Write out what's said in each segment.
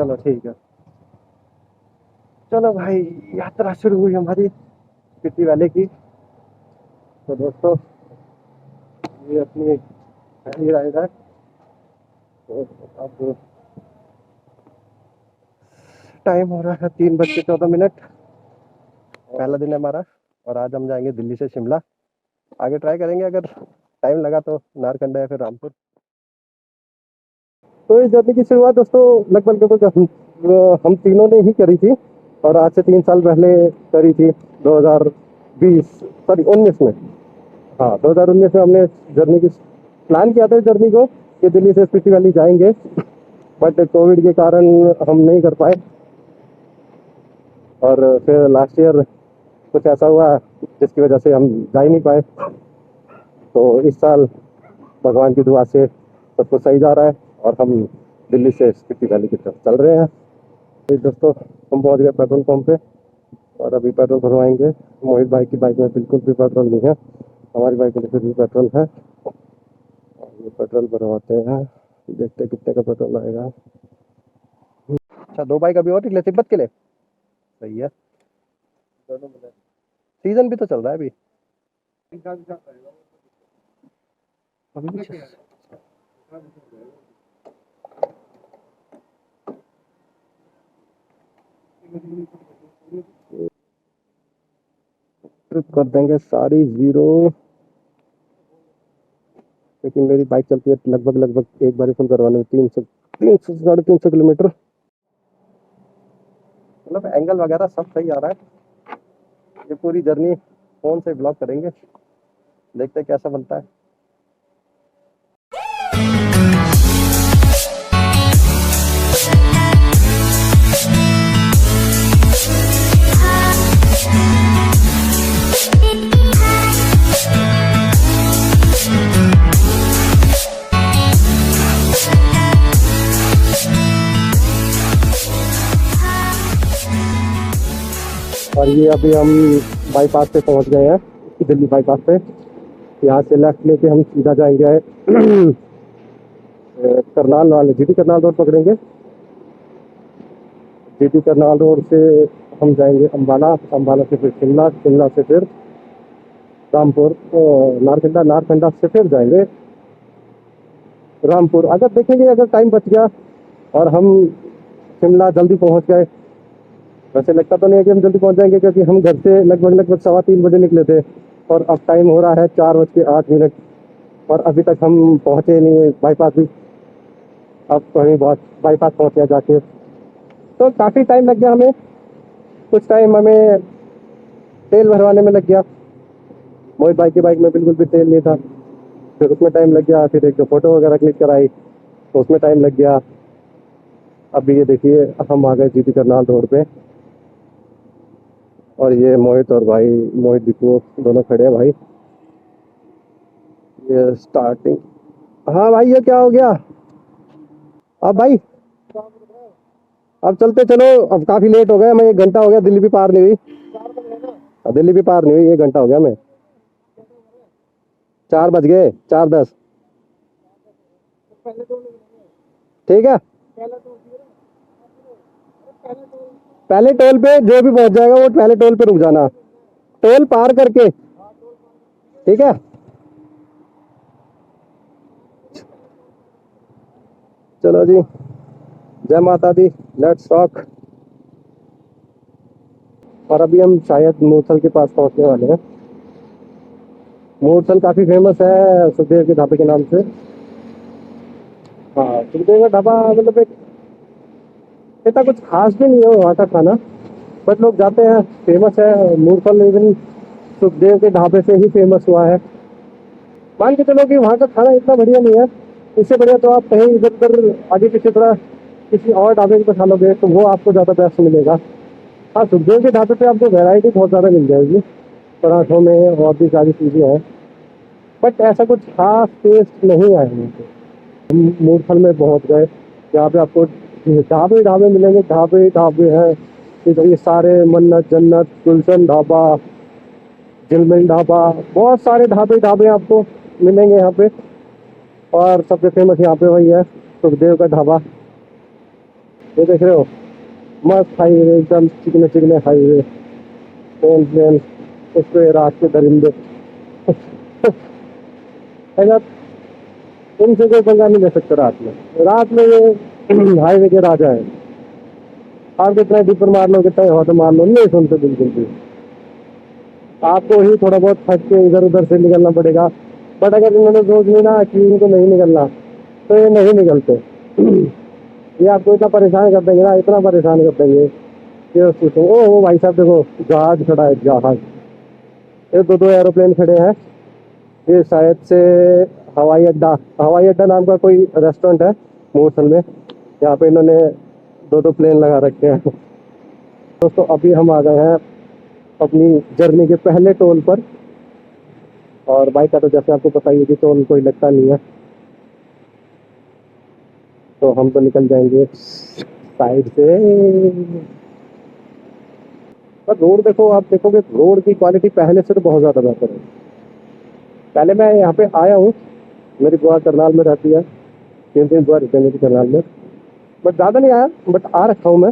चलो ठीक है। चलो भाई, यात्रा शुरू हुई हमारी स्पीति वैली की। तो दोस्तों, ये अपनी पहली राइड है। तो अब टाइम हो रहा है 3:14। पहला दिन है हमारा, और आज हम जाएंगे दिल्ली से शिमला। आगे ट्राई करेंगे, अगर टाइम लगा तो नारकंडा या फिर रामपुर। तो इस जर्नी की शुरुआत दोस्तों लगभग हम तीनों ने ही करी थी, और आज से 3 साल पहले करी थी, 19 में। हाँ, 2019 में हमने जर्नी की प्लान किया था, इस जर्नी को कि दिल्ली से स्पीति वैली जाएंगे, बट कोविड के कारण हम नहीं कर पाए। और फिर लास्ट ईयर कुछ ऐसा हुआ जिसकी वजह से हम जा ही नहीं पाए। तो इस साल भगवान की दुआ से सब कुछ सही जा रहा है, और हम दिल्ली से स्पीति वैली की तरफ चल रहे हैं। तो दोस्तों, हम पहुंच गए पेट्रोल पंप पे, और अभी पेट्रोल भरवाएंगे। मोहित भाई की बाइक में बिल्कुल भी पेट्रोल नहीं है, हमारी बाइक में फिर भी पेट्रोल है। और ये पेट्रोल भरवाते हैं, देखते हैं कितने का पेट्रोल आएगा। अच्छा, 2 बाइक अभी और निकले तिब्बत के लिए। सही है, सीजन भी तो चल रहा है अभी। ट्रिप कर देंगे सारी 0, क्योंकि मेरी बाइक चलती है लगभग एक बार फुल करवाने में 300 साढ़े 300 किलोमीटर। मतलब एंगल वगैरह सब सही आ रहा है। ये पूरी जर्नी फोन से ब्लॉग करेंगे, देखते हैं कैसा बनता है। और ये अभी हम बाईपास पे पहुंच गए हैं, दिल्ली बाईपास पे। यहाँ से लेफ्ट लेके हम सीधा जाएंगे करनाल वाले जीटी करनाल रोड पकड़ेंगे। जीटी करनाल रोड से हम जाएंगे अम्बाला, अम्बाला से फिर शिमला, शिमला से फिर रामपुर, नारकंडा, नारकंडा से फिर जाएंगे रामपुर। अगर देखेंगे, अगर टाइम बच गया और हम शिमला जल्दी पहुंच गए, वैसे लगता तो नहीं है कि हम जल्दी पहुंच जाएंगे, क्योंकि हम घर से लगभग 3:15 बजे निकले थे, और अब टाइम हो रहा है 4:08, और अभी तक हम पहुंचे नहीं है बाईपास भी। अब कहीं बहुत बाईपास पहुंच गया जाके, तो काफ़ी टाइम लग गया हमें। कुछ टाइम हमें तेल भरवाने में लग गया, मोहित भाई की बाइक में बिल्कुल भी तेल नहीं था, फिर उसमें टाइम लग गया। फिर एक दो फोटो वगैरह क्लिक कराई, तो उसमें टाइम लग गया। अभी ये देखिए, हम आ गए जीटी करनाल रोड पे, और ये मोहित और भाई, मोहित दीपू दोनों खड़े हैं भाई। ये स्टार्टिंग। हाँ भाई, ये क्या हो गया अब भाई? अब चलते चलो, अब काफी लेट हो गया, मैं 1 घंटा हो गया, दिल्ली भी पार नहीं हुई। दिल्ली भी पार नहीं हुई, 1 घंटा हो गया मैं। 4 बज गए, 4:10। ठीक है, पहले टोल पे जो भी पहुंच जाएगा वो पहले टोल पे रुक जाना, टोल पार करके। ठीक है, चलो जी, जय माता दी, लेट्स रॉक। और अभी हम शायद मूर्थल के पास पहुंचने वाले हैं। मूर्थल काफी फेमस है सुखदेव के ढाबे के नाम से। हाँ, सुखदेव का ढाबा मतलब एक इतना कुछ खास भी नहीं है वहाँ का खाना, बट लोग जाते हैं, फेमस है मूर्थल। इवन सुखदेव के ढाबे से ही फेमस हुआ है। मान के चलो कि वहाँ का खाना इतना बढ़िया नहीं है, इससे बढ़िया तो आप कहीं इधर उधर आगे पीछे थोड़ा किसी और ढाबे पे खा लोगे तो वो आपको ज़्यादा बेस्ट मिलेगा। हाँ, सुखदेव के ढाबे पे आपको वैरायटी बहुत ज़्यादा मिल जाएगी, पराठों में और भी सारी चीज़ें हैं, बट ऐसा कुछ खास टेस्ट नहीं आया मुझे। हम मूर्थल में पहुँच गए, यहाँ पे आपको ढाबे ढाबे मिलेंगे, ढाबे ढाबे हैं इधर, ये सारे मन्नत, जन्नत, गुलशन ढाबा, झिलमिल ढाबा, बहुत सारे ढाबे ढाबे आपको मिलेंगे यहाँ पे। और सबसे फेमस यहाँ पे वही है सुखदेव का ढाबा। ये देख रहे हो, मस्त हाईवे, एकदम चिकने चिकने हाईवे, प्लेन प्लेन, उस पे रात के दरिंदे। ऐसा इनसे कोई पंगा नहीं ले सकता रात में। रात में ये हाईवे के राजा है। आप कितना डीपर मार लो, कितना हवा तो मार लो, नहीं सुनते बिल्कुल भी। आपको ही थोड़ा बहुत थक के इधर उधर से निकलना पड़ेगा। बट अगर इन्होंने सोच ली ना कि इनको नहीं निकलना, तो ये नहीं निकलते। ये आपको इतना परेशान कर देंगे ना, इतना परेशान कर देंगे कि बस पूछो। ओ भाई साहब देखो, जहाज खड़ा है, जहाज। ये दो दो एरोप्लेन खड़े हैं। ये शायद से हवाई अड्डा नाम का कोई रेस्टोरेंट है मूर्सल में। यहाँ पे इन्होंने दो दो प्लेन लगा रखे हैं। दोस्तों अभी हम आ गए हैं अपनी जर्नी के पहले टोल पर। और बाइक का तो जैसे आपको पता ही है कि टोल कोई लगता नहीं है, तो हम तो निकल जाएंगे साइड से। पर रोड देखो, आप देखोगे रोड की क्वालिटी पहले से तो बहुत ज़्यादा बेहतर है। पहले मैं यहाँ पे आया हूँ, मेरी बुआ करनाल में रहती है, 3 3 बुआ रहती है मेरी करनाल में। बट ज़्यादा नहीं आया, बट आ रखा हूँ मैं।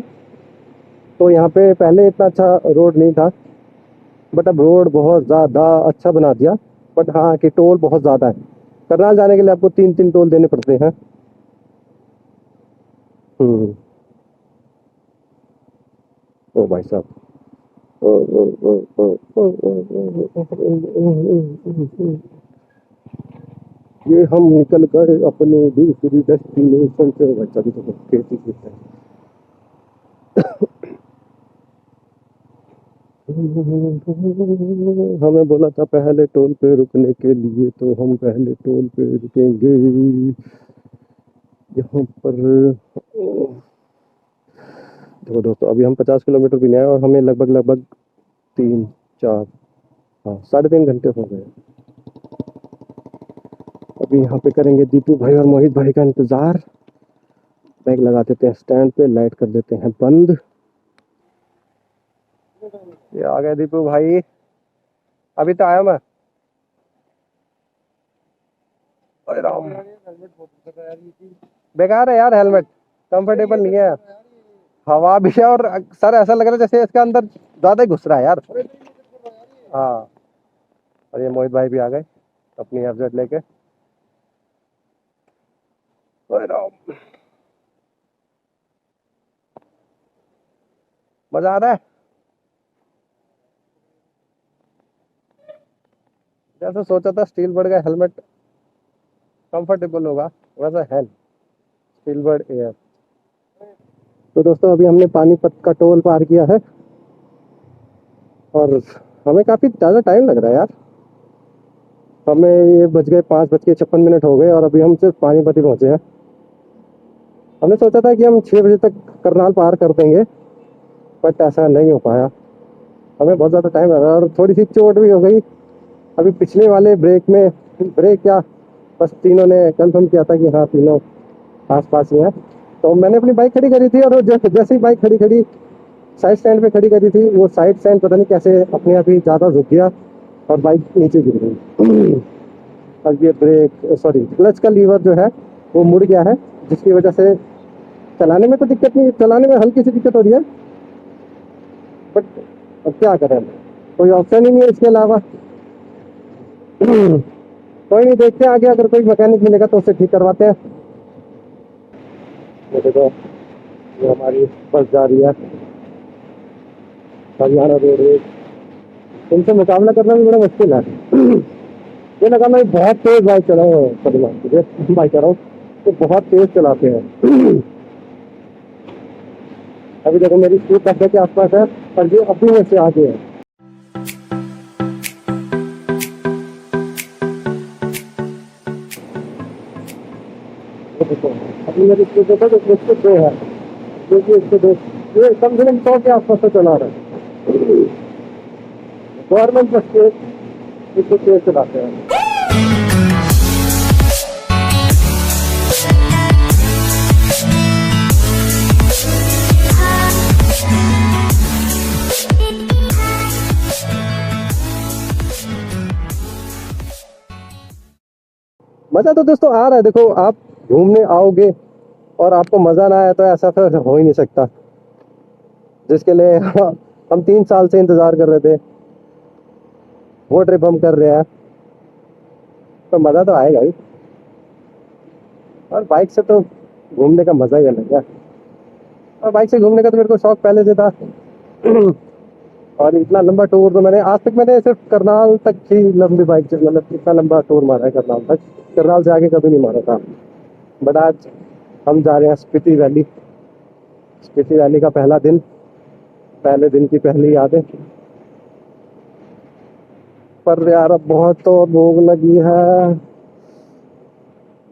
तो यहाँ पे पहले इतना अच्छा रोड नहीं था, बट अब रोड बहुत ज़्यादा अच्छा बना दिया। बट हाँ कि टोल बहुत ज़्यादा है। करनाल जाने के लिए आपको 3 3 टोल देने पड़ते हैं। ओ भाई साहब, ओ, ओ, ओ, ओ, ओ, ओ, ओ, ओ, ये हम निकल गए अपने दूसरी डेस्टिनेशन से। बच्चा भी तो खेती है। हमें बोला था पहले टोल पे रुकने के लिए, तो हम पहले टोल पे रुकेंगे। यहाँ पर देखो दोस्तों, अभी हम 50 किलोमीटर भी नहीं आए और हमें लगभग लगभग 3 4, हाँ 3.5 घंटे हो गए। अभी यहाँ पे करेंगे दीपू भाई और मोहित भाई का इंतजार। बैग लगा देते हैं स्टैंड पे, लाइट कर देते हैं बंद। ये आ गए दीपू भाई, अभी तो आया मैं। अरे राम, बेकार है यार हेलमेट, कंफर्टेबल नहीं है। हवा भी है और सर ऐसा लग रहा है जैसे इसके अंदर ज्यादा ही घुस रहा है यार। हाँ, और ये मोहित भाई भी आ गए अपनी एफजेड लेके। अरे राम, मजा आ रहा है। जैसे सोचा था स्टील बर्ड का हेलमेट कंफर्टेबल होगा, वैसा है स्टील बर्ड एयर। तो दोस्तों अभी हमने पानीपत का टोल पार किया है और हमें काफी ज्यादा टाइम लग रहा है यार। हमें ये बज गए 5:56 हो गए और अभी हम सिर्फ पानीपत ही पहुंचे हैं। हमने सोचा था कि हम 6 बजे तक करनाल पार कर देंगे, बट ऐसा नहीं हो पाया। हमें बहुत ज़्यादा टाइम लगा और थोड़ी सी चोट भी हो गई। अभी पिछले वाले ब्रेक क्या, बस तीनों ने कंफर्म किया था कि हाँ तीनों आस पास ही हैं। तो मैंने अपनी बाइक खड़ी करी थी और जैसे ही बाइक खड़ी साइड स्टैंड पे खड़ी करी थी, वो साइड स्टैंड पता नहीं कैसे अपने आप ही ज़्यादा झुक गया और बाइक नीचे गिर गई। अब ये क्लच का लीवर जो है वो मुड़ गया है, जिसकी वजह से चलाने में तो दिक्कत नहीं, चलाने में हल्की सी दिक्कत हो रही है, बट अब क्या करें, कोई ऑप्शन ही नहीं है इसके अलावा। कोई नहीं, देखते हैं आगे, अगर कोई मैकेनिक मिलेगा तो उसे ठीक करवाते हैं। ये देखो, ये हमारी बस जा रही है हरियाणा रोडवेज। इनसे मुकाबला करना भी बड़ा मुश्किल है। ये लगा मैं बहुत तेज बाइक बाइक चला रहा हूँ, तो बहुत तेज चलाते हैं। अभी देखो मेरी स्पीड 90 के आसपास है और ये अभी में से आगे है। देखो अभी मेरी स्पीड देखो तो 102 है, क्योंकि 102 ये कम से कम 100 के आसपास से चला रहा है। गवर्नमेंट बस के इसको तेज चलाते हैं। मजा तो दोस्तों आ रहा है। देखो आप घूमने आओगे और आपको मज़ा ना आए तो ऐसा फिर हो ही नहीं सकता, जिसके लिए हम 3 साल से इंतज़ार कर रहे थे, वो ट्रिप हम कर रहे हैं, तो मज़ा तो आएगा ही। और बाइक से तो घूमने का मज़ा ही अलग है। और बाइक से घूमने का तो मेरे को शौक पहले से था। और इतना लंबा टूर तो मैंने आज तक, मैंने सिर्फ करनाल तक ही लंबी बाइक से, मतलब इतना लंबा टूर मारा है करनाल तक, करनाल से आगे कभी नहीं मारा था। बट आज हम जा रहे हैं स्पीति वैली। स्पीति वैली का पहला दिन, पहले दिन की पहली यादें। पर यार अब बहुत तो भूख लगी है,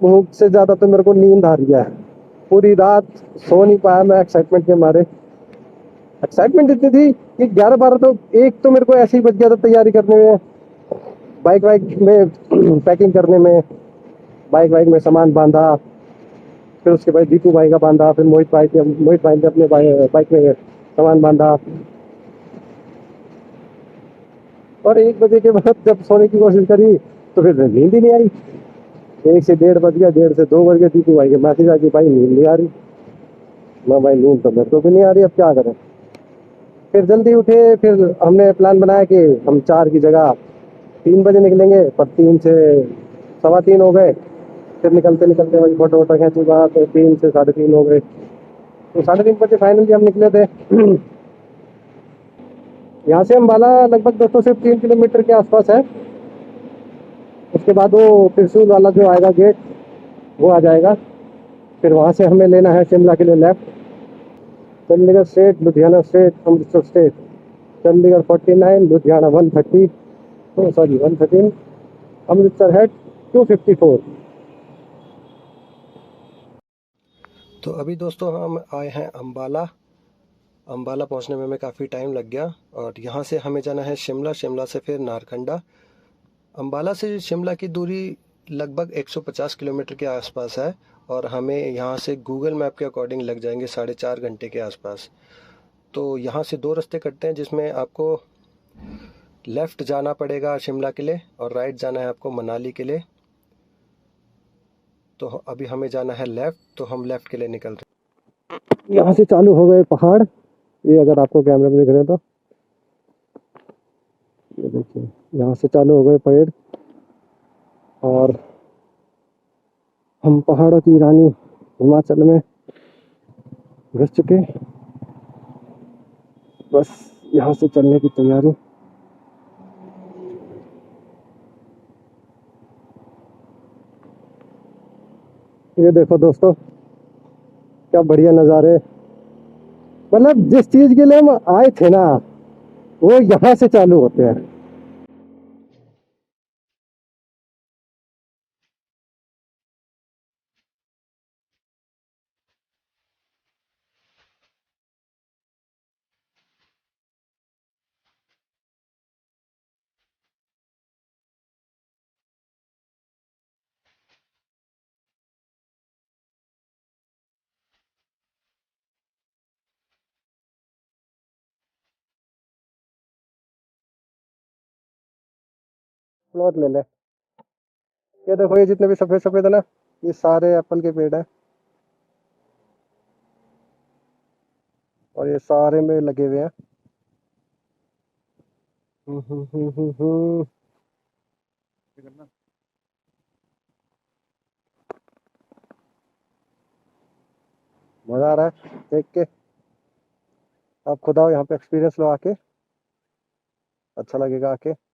भूख से ज़्यादा तो मेरे को नींद आ रही है। पूरी रात सो नहीं पाया मैं एक्साइटमेंट के मारे। एक्साइटमेंट इतनी थी कि 11-12 तो, एक तो मेरे को ऐसे ही बच गया था तैयारी करने में, बाइक वाइक में पैकिंग करने में, बाइक वाइक में सामान बांधा, फिर उसके बाद दीपू भाई का बांधा, फिर मोहित भाई ने अपने बाइक में सामान बांधा। और 1 बजे के बाद जब सोने की कोशिश करी तो फिर नींद ही नहीं आई। 1 से 1:30 बज गया, 1:30 से 2 बज गया, दीपू भाई के मैसेज आ गई, भाई नींद नहीं आ रही। मैं, भाई नींद तो मेरे को भी नहीं आ रही, अब क्या करें। फिर जल्दी उठे, फिर हमने प्लान बनाया कि हम 4 की जगह 3 बजे निकलेंगे, पर 3 से 3:15 हो गए। फिर निकलते निकलते वही फोटो वोटो खींचूंगा, तो 3 से 3:30 हो गए। तो 3:30 बजे फाइनली हम निकले थे। यहाँ से अम्बाला लगभग 200 से 3 किलोमीटर के आसपास है। उसके बाद वो त्रिशूल वाला जो आएगा गेट, वो आ जाएगा। फिर वहाँ से हमें लेना है शिमला के लिए left. Chandigarh state, Ludhiana state, Amritsar state. Chandigarh 49, Ludhiana 130, sorry 113, Amritsar है 254। तो अभी दोस्तों हम आए हैं अम्बाला। अम्बाला पहुंचने में हमें काफ़ी टाइम लग गया, और यहाँ से हमें जाना है शिमला, शिमला से फिर नारकंडा। अम्बाला से शिमला की दूरी लगभग 150 किलोमीटर के आसपास है, और हमें यहाँ से गूगल मैप के अकॉर्डिंग लग जाएंगे 4.5 घंटे के आसपास। तो यहाँ से 2 रास्ते कटते हैं, जिसमें आपको लेफ़्ट जाना पड़ेगा शिमला के लिए, और राइट जाना है आपको मनाली के लिए। तो अभी हमें जाना है लेफ़्ट, तो हम लेफ़्ट के लिए निकल रहे हैं। यहाँ से चालू हो गए पहाड़, ये अगर आपको कैमरे में दिख रहे हैं तो ये देखिए, यहाँ से चालू हो गए पेड़, और हम पहाड़ों की रानी हिमाचल में घुस चुके। बस यहाँ से चलने की तैयारी। ये देखो दोस्तों, क्या बढ़िया नज़ारे। मतलब जिस चीज के लिए हम आए थे ना, वो यहाँ से चालू होते हैं। प्लॉट ले ले। ये देखो, ये जितने भी सफेद सफेद है ना, ये सारे एप्पल के पेड़ हैं, और ये सारे में लगे हुए हैं। हम्म। मजा आ रहा है देख के। आप खुद आओ यहाँ पे, एक्सपीरियंस लो आके, अच्छा लगेगा आके।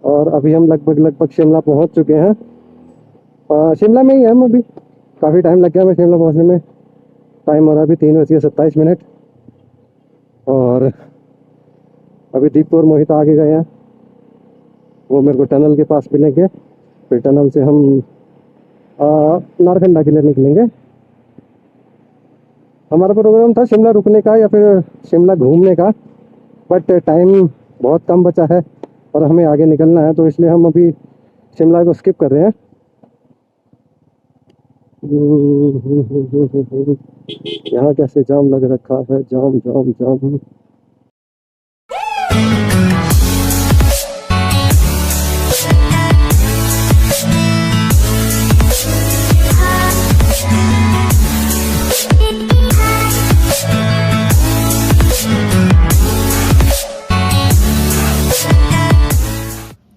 और अभी हम लगभग शिमला पहुंच चुके हैं। शिमला में ही है हम अभी। काफ़ी टाइम लग गया हमें शिमला पहुंचने में। टाइम हो रहा है अभी 3:27। और अभी दीपू और मोहित आगे गए हैं, वो मेरे को टनल के पास मिलेंगे। फिर टनल से हम नारकंडा के लिए निकलेंगे। हमारा प्रोग्राम था शिमला रुकने का या फिर शिमला घूमने का, बट टाइम बहुत कम बचा है और हमें आगे निकलना है, तो इसलिए हम अभी शिमला को स्किप कर रहे हैं। यहाँ कैसे जाम लग रखा है, जाम जाम जाम।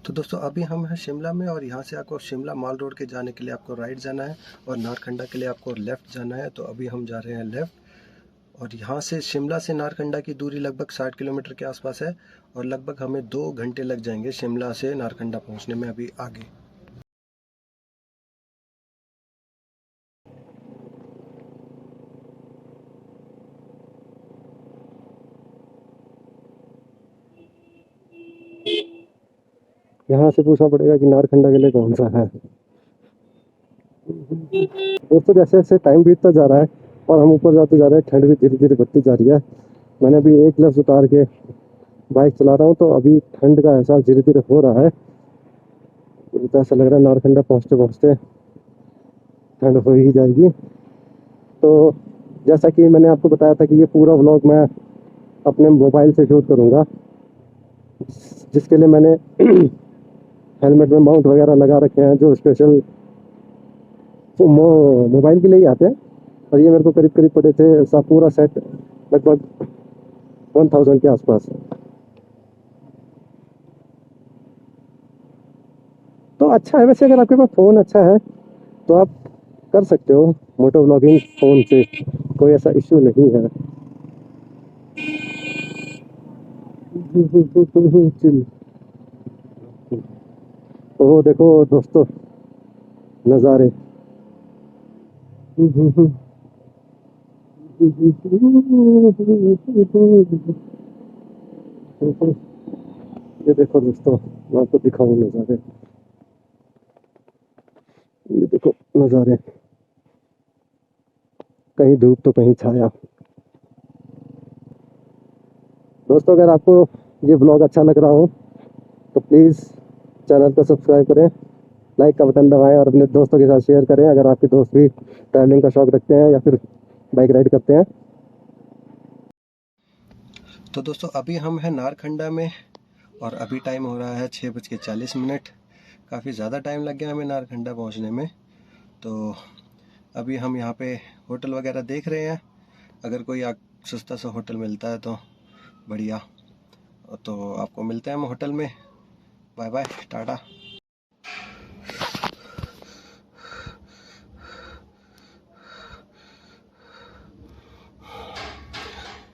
तो दोस्तों अभी हम हैं शिमला में और यहाँ से आपको शिमला मॉल रोड के जाने के लिए आपको राइट जाना है और नारकंडा के लिए आपको लेफ़्ट जाना है। तो अभी हम जा रहे हैं लेफ़्ट और यहाँ से शिमला से नारकंडा की दूरी लगभग 60 किलोमीटर के आसपास है और लगभग हमें 2 घंटे लग जाएंगे शिमला से नारकंडा पहुँचने में अभी आगे। यहाँ से पूछना पड़ेगा कि नारकंडा के लिए कौन सा है। दोस्तों जैसे जैसे टाइम बीतता जा रहा है और हम ऊपर जाते जा रहे हैं, ठंड भी धीरे धीरे बढ़ती जा रही है। मैंने अभी एक ग्लव्स उतार के बाइक चला रहा हूँ, तो अभी ठंड का एहसास धीरे धीरे हो रहा है। मुझे तो ऐसा लग रहा है नारकंडा पहुँचते पहुँचते ठंड हो ही जाएगी। तो जैसा कि मैंने आपको बताया था कि ये पूरा व्लॉग मैं अपने मोबाइल से शूट करूँगा, जिसके लिए मैंने हेलमेट में माउंट वगैरह लगा रखे हैं जो स्पेशल मोबाइल के लिए ही आते हैं। और ये मेरे को करीब करीब पड़े थे ऐसा पूरा सेट लगभग 1000 के आसपास। तो अच्छा है वैसे, अगर आपके पास फ़ोन अच्छा है तो आप कर सकते हो मोटो व्लॉगिंग फ़ोन से, कोई ऐसा इश्यू नहीं है। ओह देखो दोस्तों नज़ारे। ये देखो दोस्तों, मैं आपको दिखाऊं नज़ारे। ये देखो नज़ारे, कहीं धूप तो कहीं छाया। दोस्तों अगर आपको ये ब्लॉग अच्छा लग रहा हो तो प्लीज़ चैनल को सब्सक्राइब करें, लाइक का बटन दबाएं और अपने दोस्तों के साथ शेयर करें अगर आपके दोस्त भी ट्रैवलिंग का शौक़ रखते हैं या फिर बाइक राइड करते हैं। तो दोस्तों अभी हम हैं नारकंडा में और अभी टाइम हो रहा है 6:40। काफ़ी ज़्यादा टाइम लग गया हमें नारकंडा पहुंचने में। तो अभी हम यहाँ पे होटल वगैरह देख रहे हैं, अगर कोई सस्ता सा होटल मिलता है तो बढ़िया। तो आपको मिलते हैं हम होटल में। Bye bye, ta ta.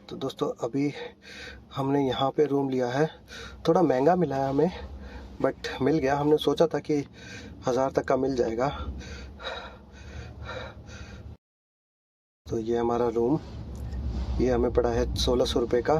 तो दोस्तों अभी हमने यहाँ पे रूम लिया है, थोड़ा महंगा मिला है हमें बट मिल गया। हमने सोचा था कि 1000 तक का मिल जाएगा। तो ये हमारा रूम, ये हमें पड़ा है 1600 रुपये का।